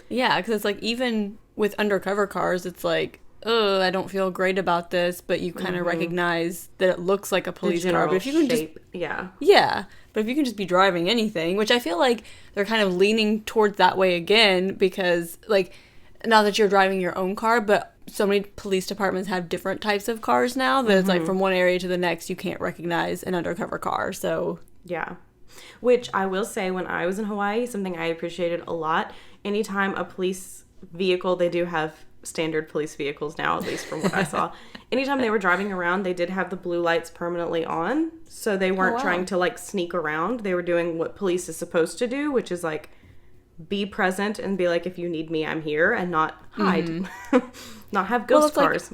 Yeah, because it's even with undercover cars, it's like, oh, I don't feel great about this, but you kind of recognize that it looks like a police car. But if you can shape, but if you can just be driving anything, which I feel like they're kind of leaning towards that way again, because not that you're driving your own car, but so many police departments have different types of cars now that it's from one area to the next, you can't recognize an undercover car. So yeah, which I will say, when I was in Hawaii, something I appreciated a lot. Anytime a police vehicle, they do have standard police vehicles now, at least from what I saw. Anytime they were driving around, they did have the blue lights permanently on, so they weren't trying to sneak around. They were doing what police is supposed to do, which is be present and be like, if you need me, I'm here, and not hide. Not have ghost cars.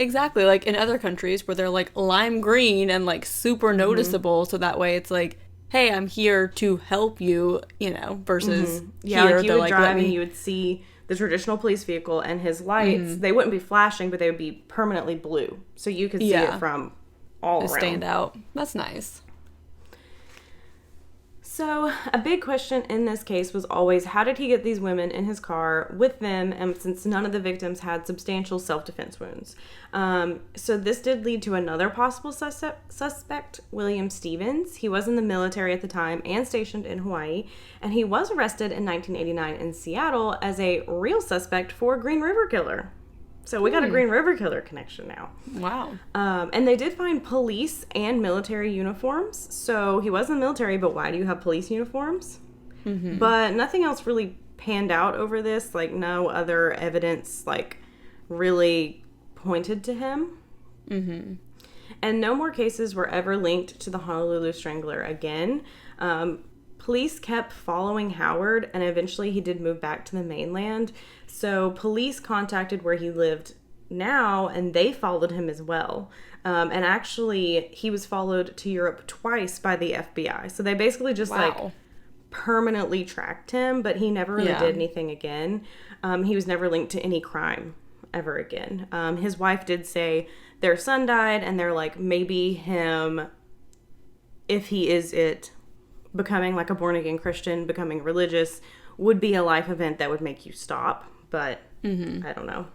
Exactly, in other countries where they're lime green and super noticeable, so that way it's hey, I'm here to help you, versus here you would drive and you would see the traditional police vehicle and his lights, they wouldn't be flashing, but they would be permanently blue. So you could see it from all around. Stand out. That's nice. So a big question in this case was always, how did he get these women in his car with them? And since none of the victims had substantial self-defense wounds. So this did lead to another possible suspect, William Stevens. He was in the military at the time and stationed in Hawaii. And he was arrested in 1989 in Seattle as a real suspect for Green River Killer. So we got a Green River Killer connection now. Wow. And they did find police and military uniforms. So he was in the military, but why do you have police uniforms? But nothing else really panned out over this. Like, no other evidence, like, really pointed to him. Mm-hmm. And no more cases were ever linked to the Honolulu Strangler again. Police kept following Howard, and eventually he did move back to the mainland. So police contacted where he lived now, and they followed him as well. And actually, he was followed to Europe twice by the FBI. So they basically just, like, permanently tracked him, but he never really did anything again. He was never linked to any crime ever again. His wife did say their son died, and they're like, maybe him, if he is it, becoming like a born-again Christian, becoming religious, would be a life event that would make you stop. But I don't know.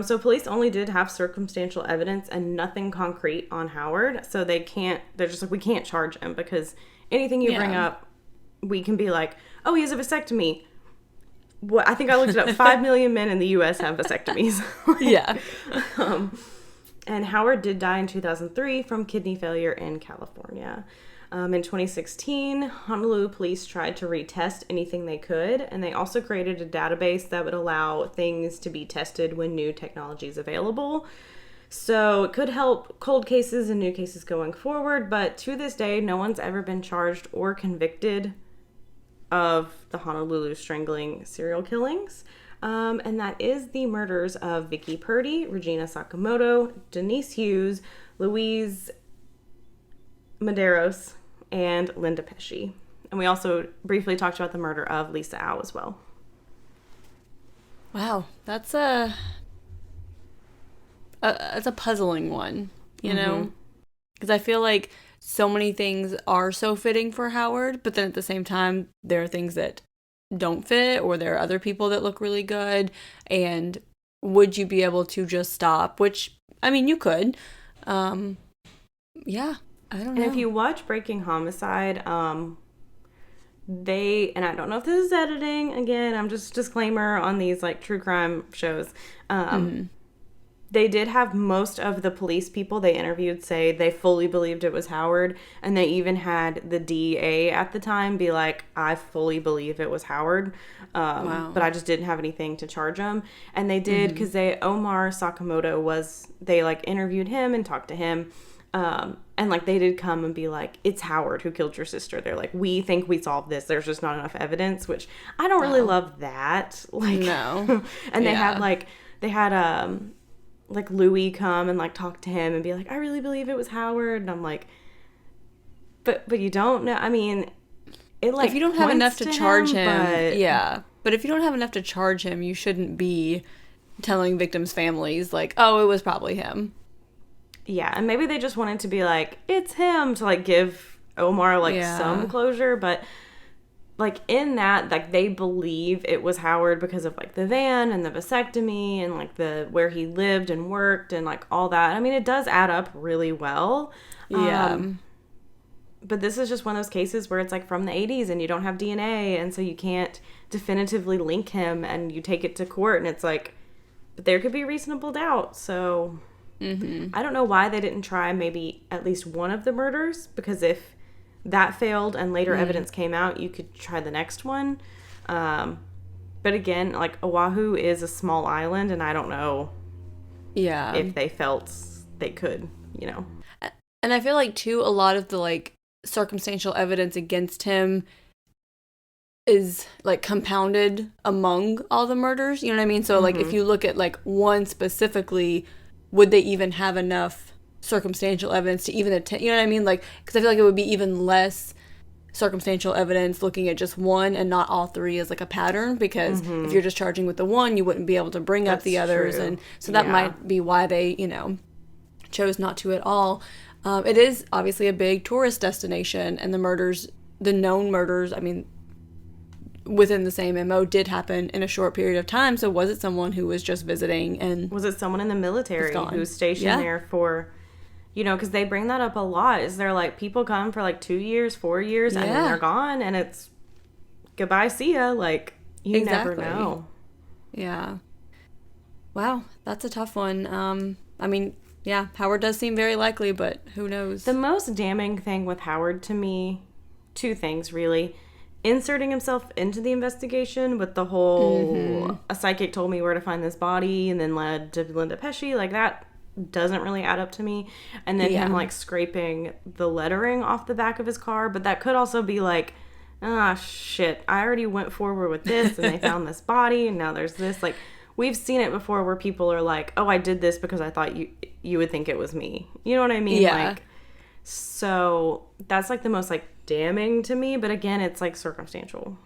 So police only did have circumstantial evidence and nothing concrete on Howard. So they're just like, we can't charge him because anything you bring up, we can be like, oh, he has a vasectomy. What, I think I looked it up. 5 million men in the U.S. have vasectomies. Yeah. And Howard did die in 2003 from kidney failure in California. In 2016, Honolulu police tried to retest anything they could, and they also created a database that would allow things to be tested when new technology is available. So it could help cold cases and new cases going forward, but to this day, no one's ever been charged or convicted of the Honolulu strangling serial killings. And that is the murders of Vicky Purdy, Regina Sakamoto, Denise Hughes, Louise Medeiros, and Linda Pesci. And we also briefly talked about the murder of Lisa Au as well. Wow, that's a puzzling one, you know? Because I feel like so many things are so fitting for Howard, but then at the same time, there are things that don't fit, or there are other people that look really good, and would you be able to just stop? Which, I mean, you could. Yeah, I don't know. And if you watch Breaking Homicide, they, and I don't know if this is editing, again, I'm just disclaimer on these, like, true crime shows, they did have most of the police people they interviewed say they fully believed it was Howard, and they even had the DA at the time be like, I fully believe it was Howard, Wow. but I just didn't have anything to charge him. And they did, because Omar Sakamoto they, like, interviewed him and talked to him, and, like, they did come and be like, it's Howard who killed your sister. They're like, we think we solved this. There's just not enough evidence, which I don't really love that. Like, No. And they had like Louis come and, like, talk to him and be like, I really believe it was Howard. And I'm like, but you don't know. I mean, it, like, if you don't have enough to charge him, but but if you don't have enough to charge him, you shouldn't be telling victims' families like, oh, it was probably him. Yeah, and maybe they just wanted to be like, it's him, to, like, give Omar, like, some closure, but, like, in that, like, they believe it was Howard because of, like, the van and the vasectomy and, like, where he lived and worked and, like, all that. I mean, it does add up really well. Yeah. But this is just one of those cases where it's, like, from the 80s and you don't have DNA, and so you can't definitively link him, and you take it to court and it's like, but there could be reasonable doubt, so I don't know why they didn't try maybe at least one of the murders, because if that failed and later evidence came out, you could try the next one. But again, like, Oahu is a small island, and I don't know if they felt they could, you know. And I feel like, too, a lot of the, like, circumstantial evidence against him is, like, compounded among all the murders, you know what I mean? So, like, if you look at, like, one specifically, would they even have enough circumstantial evidence to even attempt, you know what I mean? Like, because I feel like it would be even less circumstantial evidence looking at just one and not all three as, like, a pattern, because if you're just charging with the one, you wouldn't be able to bring up the others. True. And so that might be why they, you know, chose not to at all. It is obviously a big tourist destination, and the known murders, I mean, within the same MO did happen in a short period of time. So was it someone who was just visiting, and was it someone in the military who was stationed there for, you know, because they bring that up a lot. Is there, like, people come for, like, 2 years, 4 years, and then they're gone, and it's goodbye, see ya. Like, you never know. Yeah. Wow, that's a tough one. I mean, yeah, Howard does seem very likely, but who knows? The most damning thing with Howard to me, two things really, inserting himself into the investigation with the whole a psychic told me where to find this body and then led to Linda Pesci, like that doesn't really add up to me. And then him like scraping the lettering off the back of his car, but that could also be like, shit, I already went forward with this and they found this body and now there's this. Like, we've seen it before where people are like, oh, I did this because I thought you would think it was me. You know what I mean? Yeah. Like, so that's like the most like damning to me, but again, it's like circumstantial.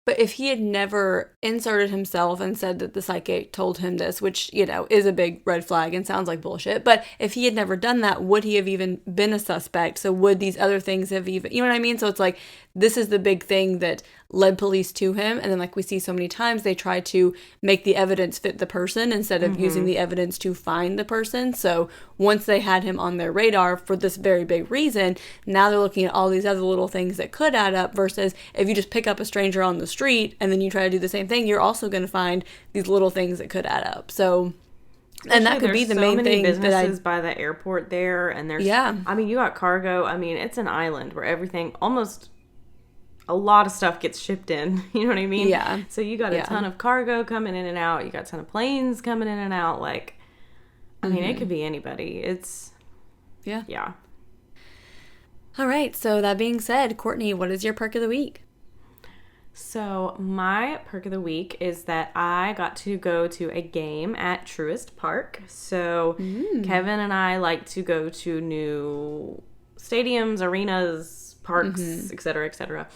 But if he had never inserted himself and said that the psychic told him this, which, you know, is a big red flag and sounds like bullshit, but if he had never done that, would he have even been a suspect? So would these other things have even, you know what I mean? So it's like, this is the big thing that led police to him. And then like we see so many times, they try to make the evidence fit the person instead of using the evidence to find the person. So once they had him on their radar for this very big reason, now they're looking at all these other little things that could add up versus if you just pick up a stranger on the street and then you try to do the same thing, you're also going to find these little things that could add up. So, and that could be the main thing that businesses by the airport there, and there's, I mean, you got cargo. I mean, it's an island where everything, almost a lot of stuff gets shipped in. You know what I mean? Yeah. So you got a ton of cargo coming in and out. You got a ton of planes coming in and out. Like, I mean, it could be anybody. It's, yeah. All right. So that being said, Courtney, what is your perk of the week? So my perk of the week is that I got to go to a game at Truist Park. So Kevin and I like to go to new stadiums, arenas, parks, et cetera, et cetera.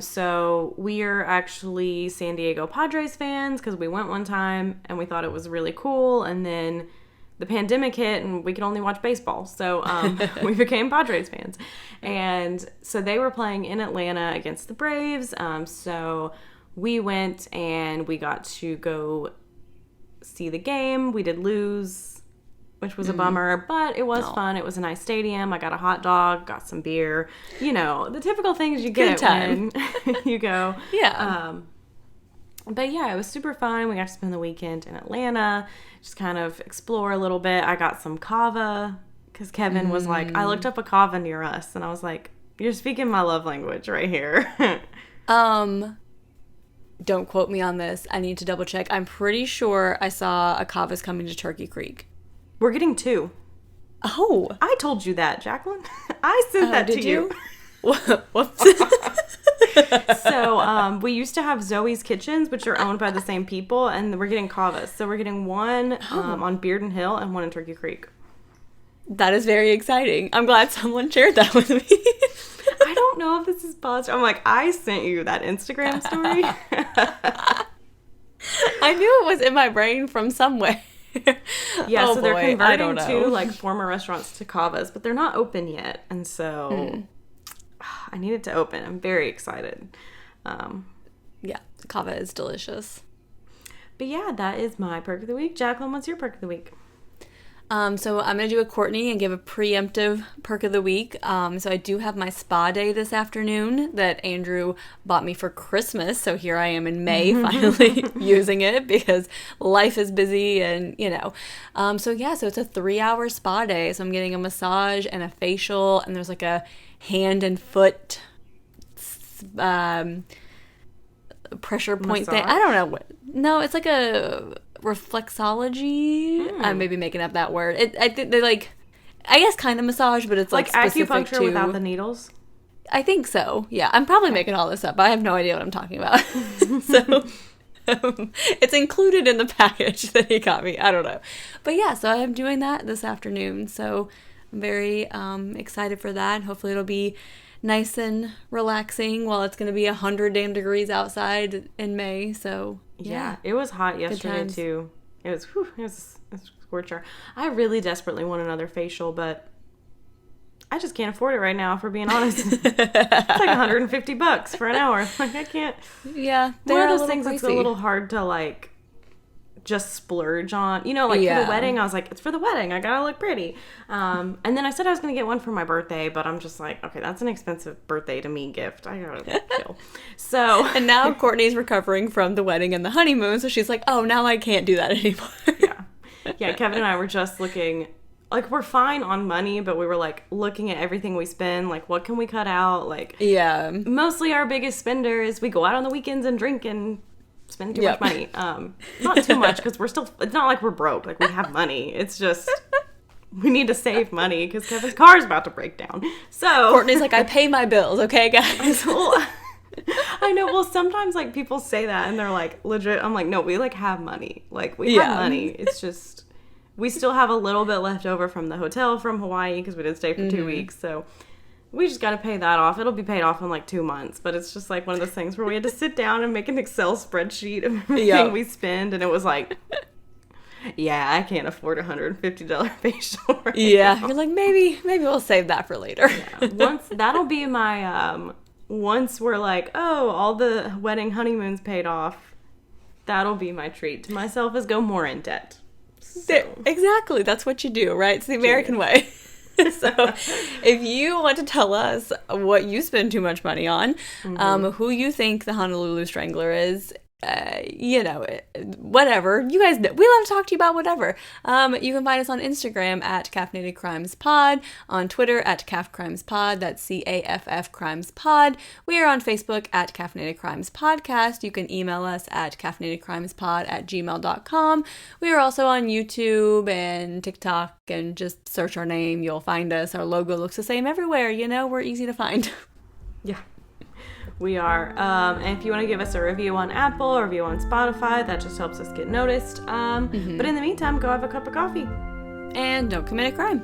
So we are actually San Diego Padres fans because we went one time and we thought it was really cool. And then the pandemic hit and we could only watch baseball. So we became Padres fans. And so they were playing in Atlanta against the Braves. So we went and we got to go see the game. We did lose, which was a bummer, but it was fun. It was a nice stadium. I got a hot dog, got some beer. You know, the typical things you get when you go. Yeah. But yeah, it was super fun. We got to spend the weekend in Atlanta, just kind of explore a little bit. I got some kava because Kevin was like, I looked up a kava near us and I was like, you're speaking my love language right here. Don't quote me on this. I need to double check. I'm pretty sure I saw a kava's coming to Turkey Creek. We're getting 2. Oh. I told you that, Jacqueline. I sent that to you. Whoops. So we used to have Zoe's Kitchens, which are owned by the same people, and we're getting kavas. So we're getting one on Bearden Hill and one in Turkey Creek. That is very exciting. I'm glad someone shared that with me. I don't know if this is positive. I'm like, I sent you that Instagram story. I knew it was in my brain from somewhere. Yeah, so they're converting to like former restaurants to kavas, but they're not open yet. And so I need it to open. I'm very excited. Yeah, kava is delicious. But yeah, that is my perk of the week. Jacqueline, what's your perk of the week? So I'm going to do a Courtney and give a preemptive perk of the week. So I do have my spa day this afternoon that Andrew bought me for Christmas. So here I am in May finally using it because life is busy and, you know. So it's a 3-hour spa day. So I'm getting a massage and a facial and there's like a hand and foot pressure point thing. I don't know what. No, it's like a reflexology. I'm maybe making up that word. I think they I guess kind of massage, but it's like acupuncture without the needles. I think so. Yeah, I'm probably making all this up. I have no idea what I'm talking about. So it's included in the package that he got me. I don't know, but yeah. So I'm doing that this afternoon. So I'm very excited for that. Hopefully it'll be nice and relaxing while it's going to be 100 damn degrees outside in May. So yeah, it was hot yesterday too. It was a scorcher. I really desperately want another facial, but I just can't afford it right now, if we're being honest. It's like $150 for an hour. Like, I can't. Yeah, one of those things that's a little hard to like just splurge on, you know, like for the wedding. I was like, it's for the wedding, I gotta look pretty. And then I said I was gonna get one for my birthday, but I'm just like, okay, that's an expensive birthday to me gift. I gotta chill. So and now Courtney's recovering from the wedding and the honeymoon, so she's like, oh, now I can't do that anymore. Yeah, Kevin and I were just looking like, we're fine on money, but we were, like, looking at everything we spend, like, what can we cut out? Like, Yeah. mostly our biggest spender is we go out on the weekends and drink and spend too much money. Not too much, because it's not like we're broke. Like, we have money. It's just, we need to save money, because Kevin's car is about to break down. So. Courtney's like, I pay my bills, okay, guys? I know. Well, sometimes, like, people say that, and they're, like, legit. I'm like, no, we, like, have money. Like, we have money. It's just, we still have a little bit left over from the hotel from Hawaii, because we did stay for 2 weeks, so we just got to pay that off. It'll be paid off in, like, 2 months, but it's just, like, one of those things where we had to sit down and make an Excel spreadsheet of everything we spend, and it was like, yeah, I can't afford a $150 facial right now. You're like, maybe we'll save that for later. That'll be my, once we're like, oh, all the wedding honeymoons paid off, that'll be my treat to myself, is go more in debt. So. Exactly. That's what you do, right? It's the American way. So if you want to tell us what you spend too much money on, who you think the Honolulu Strangler is, whatever. You guys know. We love to talk to you about whatever. You can find us on Instagram at Caffeinated Crimes Pod, on Twitter at Caff Crimes Pod, that's CAFF Crimes Pod. We are on Facebook at Caffeinated Crimes Podcast. You can email us at caffeinatedcrimespod@gmail.com. We are also on YouTube and TikTok, and just search our name. You'll find us. Our logo looks the same everywhere. We're easy to find. Yeah. We are. And if you want to give us a review on Apple or review on Spotify, that just helps us get noticed. But in the meantime, go have a cup of coffee. And don't commit a crime.